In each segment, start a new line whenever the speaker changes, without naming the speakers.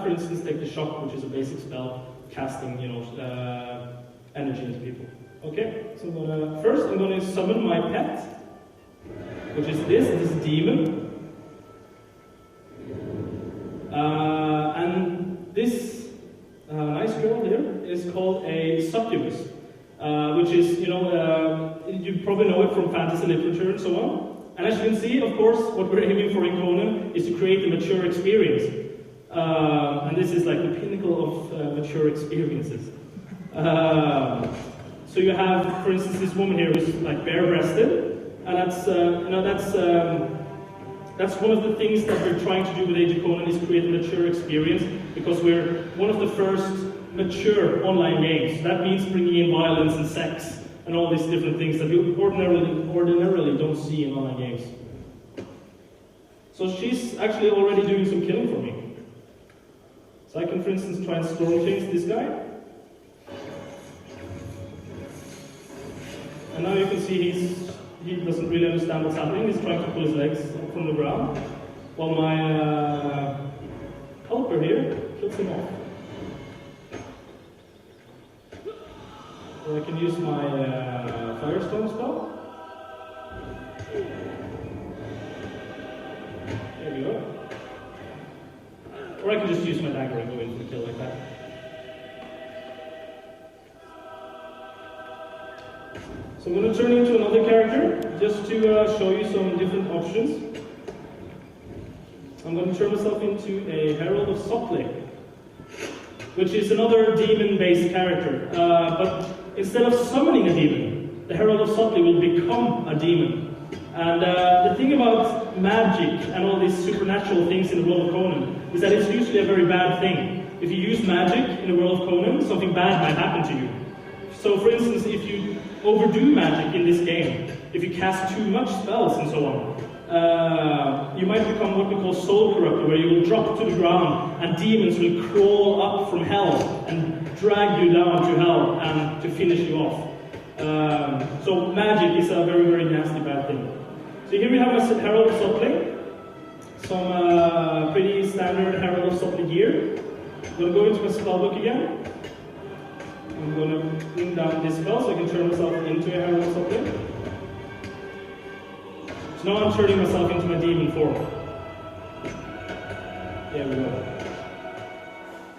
for instance, take the shock, which is a basic spell, casting, energy into people. Okay, so first I'm gonna summon my pet, which is this demon. And this nice girl here is called a succubus, which is, you probably know it from fantasy literature and so on. And as you can see, of course, what we're aiming for in Conan is to create a mature experience. And this is like the pinnacle of mature experiences. So you have, for instance, this woman here who's like bare-breasted, and that's one of the things that we're trying to do with Age of Conan is create a mature experience, because we're one of the first mature online games. So that means bringing in violence and sex and all these different things that you ordinarily don't see in online games. So she's actually already doing some killing for me. So I can, for instance, try and storm change this guy. And now you can see he doesn't really understand what's happening. He's trying to pull his legs up from the ground, while my helper here kills him off. So I can use my Firestorm spell. There we go. Or I can just use my dagger and go in for the kill like that. So I'm going to turn into another character, just to show you some different options. I'm going to turn myself into a Herald of Sotley, which is another demon-based character. But instead of summoning a demon, the Herald of Sotley will become a demon. And the thing about magic and all these supernatural things in the world of Conan is that it's usually a very bad thing. If you use magic in the world of Conan, something bad might happen to you. So for instance, if you overdo magic in this game, if you cast too much spells and so on, you might become what we call soul corrupted, where you will drop to the ground and demons will crawl up from hell and drag you down to hell and to finish you off. So magic is a very, very nasty bad thing. So here we have a Herald of Sotley, some pretty standard Herald of Sotley gear. I'm going to go into my spellbook again. I'm going to bring down this spell so I can turn myself into a Herald of Sotley. So now I'm turning myself into my demon form. There we go.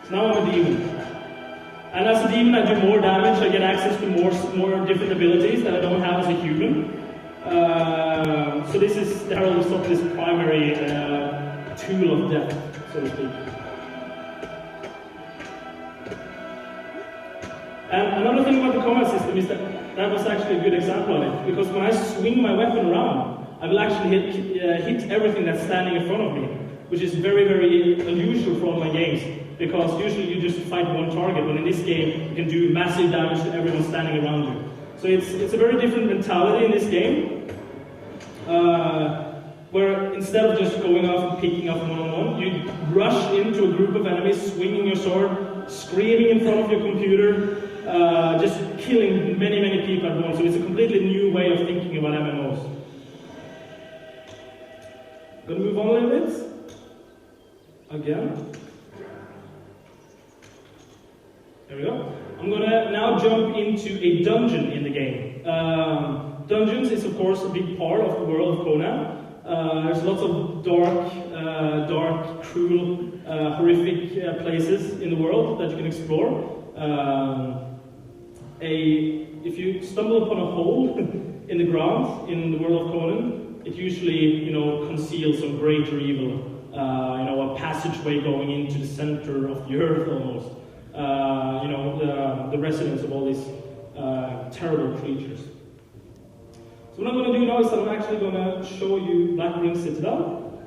So now I'm a demon. And as a demon I do more damage, I get access to more different abilities that I don't have as a human. So this is the Herald of Sotley's primary tool of death, so to speak. And another thing about the combat system is that was actually a good example of it, because when I swing my weapon around, I will actually hit everything that's standing in front of me, which is very, very unusual for all my games, because usually you just fight one target, but in this game you can do massive damage to everyone standing around you. So it's a very different mentality in this game, where instead of just going off and picking up one-on-one, you rush into a group of enemies, swinging your sword, screaming in front of your computer, just killing many, many people at once. So it's a completely new way of thinking about MMOs. I'm going to move on a little bit. Again. There we go. I'm going to now jump into a dungeon in the game. Dungeons is of course a big part of the world of Conan. There's lots of dark, cruel, horrific places in the world that you can explore. If you stumble upon a hole in the ground in the world of Conan, it usually, conceals some greater evil. A passageway going into the center of the earth almost. The residence of all these terrible creatures. So what I'm going to do now is I'm actually going to show you Black Ring Citadel,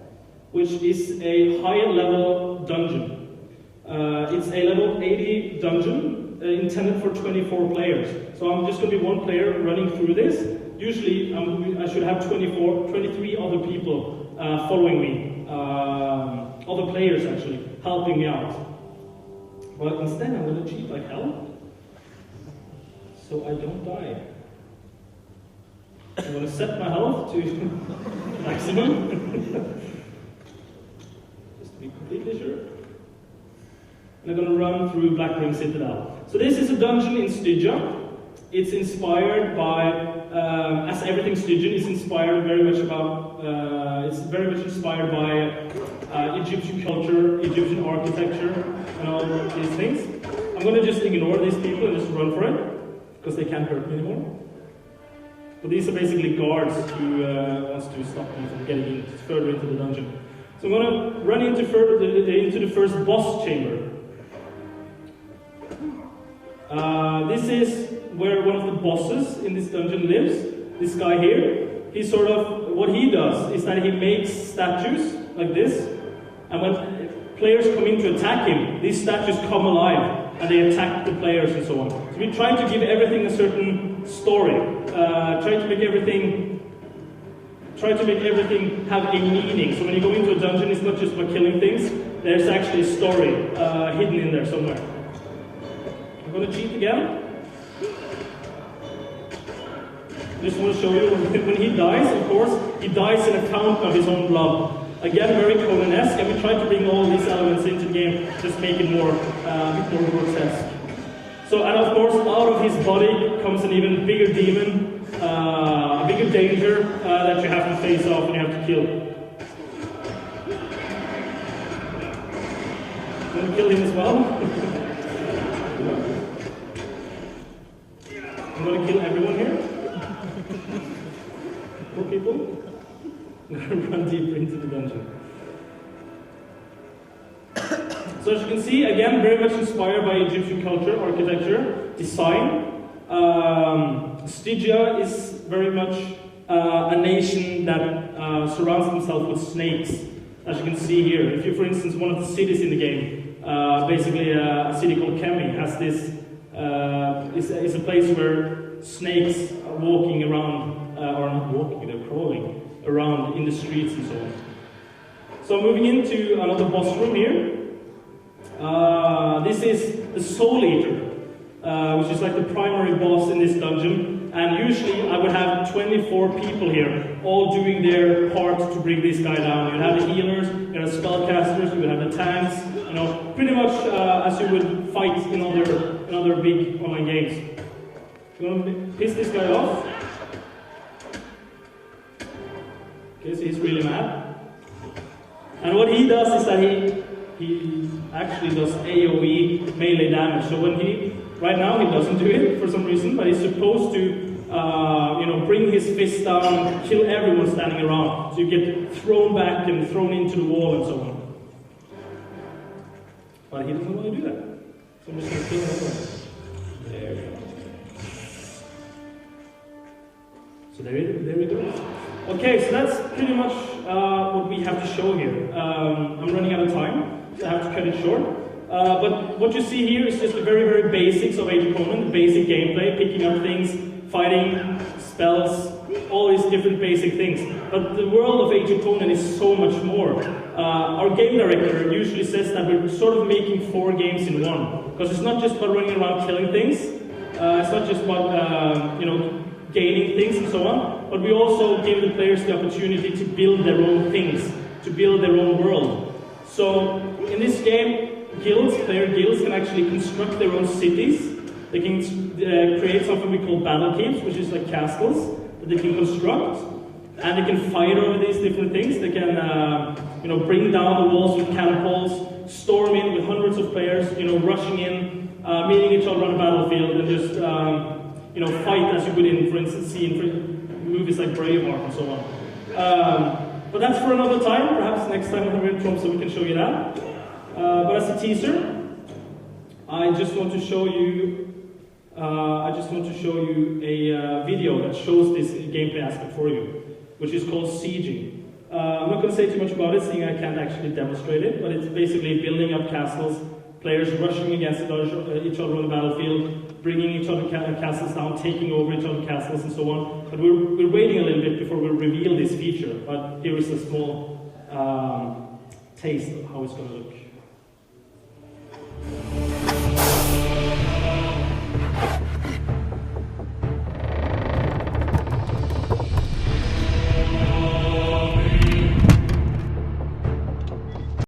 which is a higher level dungeon. It's a level 80 dungeon intended for 24 players. So I'm just going to be one player running through this. Usually I should have 23 other people following me, other players actually, helping me out. But instead I'm going to cheat like hell, so I don't die. I'm going to set my health to maximum, just to be completely sure. and I'm going to run through Blackring Citadel. So this is a dungeon in Stygia. It's inspired by, as everything Stygian is inspired very much about, it's very much inspired by Egyptian culture, Egyptian architecture, and all these things. I'm going to just ignore these people and just run for it, because they can't hurt me anymore. But these are basically guards who wants to stop me from getting in, further into the dungeon. So I'm going to run into the first boss chamber. This is where one of the bosses in this dungeon lives. This guy here. He sort of, what he does is that he makes statues like this, and when players come in to attack him, these statues come alive and they attack the players and so on. So we try to give everything a certain story. Try to make everything have a meaning. So when you go into a dungeon, it's not just about killing things. There's actually a story hidden in there somewhere. I'm going to cheat again. Just want to show you when he dies, of course, he dies in a fountain of his own blood. Again, very Conan-esque, and we try to bring all these elements into the game, just make it more grotesque. So, and of course, out of his body comes an even bigger demon, a bigger danger that you have to face off and you have to kill. I'm going to kill him as well. I'm going to kill everyone here. Poor people. I'm going to run deeper into the dungeon. So as you can see, again, very much inspired by Egyptian culture, architecture, design. Stygia is very much a nation that surrounds themselves with snakes, as you can see here. If you, for instance, one of the cities in the game, basically a city called Kemi, has this, is a place where snakes are walking around, or not walking, they're crawling around in the streets and so on. So moving into another boss room here. This is the Soul Eater, which is like the primary boss in this dungeon. And usually I would have 24 people here, all doing their part to bring this guy down. You'd have the healers, you'd have the spellcasters, you would have the tanks, you know, pretty much as you would fight in other big online games. You want to piss this guy off? Okay, so he's really mad. And what he does is that he actually does AoE melee damage. So when right now he doesn't do it for some reason, but he's supposed to, bring his fist down and kill everyone standing around. So you get thrown back and thrown into the wall and so on. But he doesn't want to do that. So I'm just going to kill him. There we go. So there we go. Okay, so that's pretty much what we have to show here. I'm running out of time, so I have to cut it short. But what you see here is just the very, very basics of Age of Conan, the basic gameplay, picking up things, fighting, spells, all these different basic things. But the world of Age of Conan is so much more. Our game director usually says that we're sort of making 4 games in one. Because it's not just about running around killing things, it's not just about, gaining things and so on, but we also give the players the opportunity to build their own things, to build their own world. So in this game, player guilds can actually construct their own cities. They can create something we call battle keeps, which is like castles that they can construct, and they can fight over these different things. They can, bring down the walls with catapults, storm in with hundreds of players, rushing in, meeting each other on a battlefield, and just fight as you would in, for instance, see in movies like Braveheart and so on. But that's for another time. Perhaps next time when we're in Tromsø we can show you that. But as a teaser, I just want to show you a video that shows this gameplay aspect for you, which is called sieging. I'm not going to say too much about it, seeing I can't actually demonstrate it, but it's basically building up castles, players rushing against each other on the battlefield, bringing each other castles down, taking over each other's castles and so on. But we're waiting a little bit before we reveal this feature, but here is a small taste of how it's going to look.